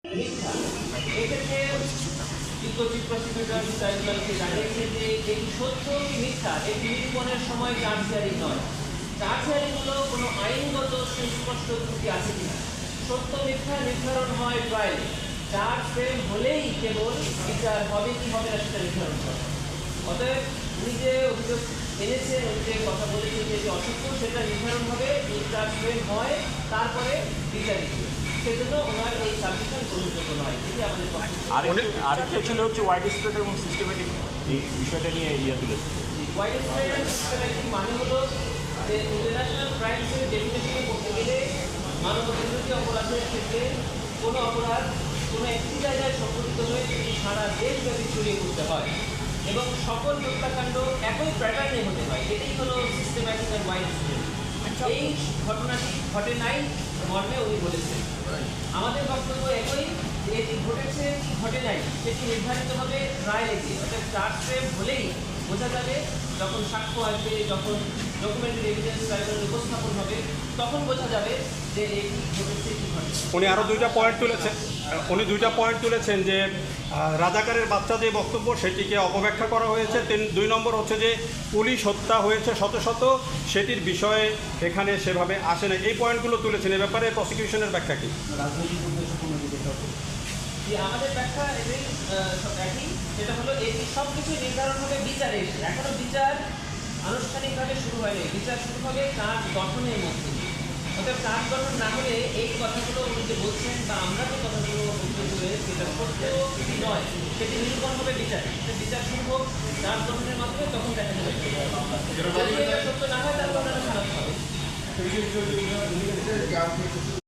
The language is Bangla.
মিথ্যা এক্ষেত্রে চিত্রচিৎ প্রসিকিউটর ট্রাইব্যুনালকে জানিয়েছে যে এটি সত্য কি মিথ্যা এটি নিরূপণের সময় চার্জ হিয়ারিং নয়। চার্জ হিয়ারিং হলো কোনো আইনগত সুস্পষ্ট ত্রুটি আছে কিনা। সত্য মিথ্যা নির্ধারণ হয় ট্রায়ালে। চার্জ ফ্রেম হলেই কেবল বিচার হবে কি হবে না সেটা নির্ধারণ করে। অতএব উনি যে অভিযোগ এনেছেন, উনি যে কথা বলেছেন যে অসত্য সেটা নির্ধারণ হবে এই চার্জ ফ্রেম হয়, তারপরে বিচারিত। সেজন্য ওনার এই সাবমিশন গ্রহণযোগ্য নয়। এটি আমাদের আরেকটা ছিল হচ্ছে ওয়াইড স্প্রেড এবং সিস্টেমেটিক এই বিষয়টা নিয়ে তুলেছে। ওয়াইড স্প্রেড এবং সিস্টেমেটিক মানে হলো যে ইন্টারন্যাশনাল ক্রাইমসের ডেফিনেশনে বলতে গেলে মানববিরোধী অপরাধের ক্ষেত্রে কোনো অপরাধ কোনো একটি জায়গায় সংঘটিত হয়ে যদি সারা দেশব্যাপী ছড়িয়ে পড়তে হয় এবং সকল হত্যাকাণ্ড একই প্যাটার্নে হতে হয়, এটাই হলো সিস্টেম্যাটিক আর ওয়াইড স্প্রেড। এই ঘটনাটি ঘটে নাই মর্মে উনি বলেছেন। আমাদের বক্তব্য একই যে এটি ঘটেছে কি ঘটে নাই সেটি নির্ধারিত হবে ট্রায়ালে গিয়ে। অর্থাৎ চার্জ ফ্রেম হলেই বোঝা যাবে, যখন সাক্ষ্য আসবে, যখন ডকুমেন্টারি এভিডেন্স ট্রাইব্যুনালে উপস্থাপন হবে, তখন বোঝা যাবে যে এটি ঘটেছে কি ঘটেছে। উনি আরও দুইটা পয়েন্ট তুলেছেন যে রাজাকারের বাচ্চা যে বক্তব্য সেটিকে অপব্যাখ্যা করা হয়েছে। 2 নম্বর হচ্ছে যে পুলিশ হত্যা হয়েছে শত শত, সেটির বিষয়ে এখানে সেভাবে আসে না। এই পয়েন্টগুলো তুলেছেন। এ ব্যাপারে প্রসিকিউশনের ব্যাখ্যা কী? আমাদের ব্যাখ্যা এটাই একই, সেটা হলো এটি সব কিছু নির্ধারণ হবে বিচারে এসে। এখনো বিচার আনুষ্ঠানিকভাবে শুরু হয়নি, বিচার শুরু হবে চার্জ গঠনের মধ্যে। অর্থাৎ চার্জ গঠন না হলে এই কথাগুলো উনি যে বলছেন বা আমরা যে কথাগুলো বলতে হবে সেটা সত্য কি নয় সেটি নিরূপণ হবে বিচারে। বিচার শুরু হোক চার্জ গঠনের মাধ্যমে, তখন দেখা যাবে। যদি এটা সত্য না হয় তাহলে ওনারা খারাপ হবে।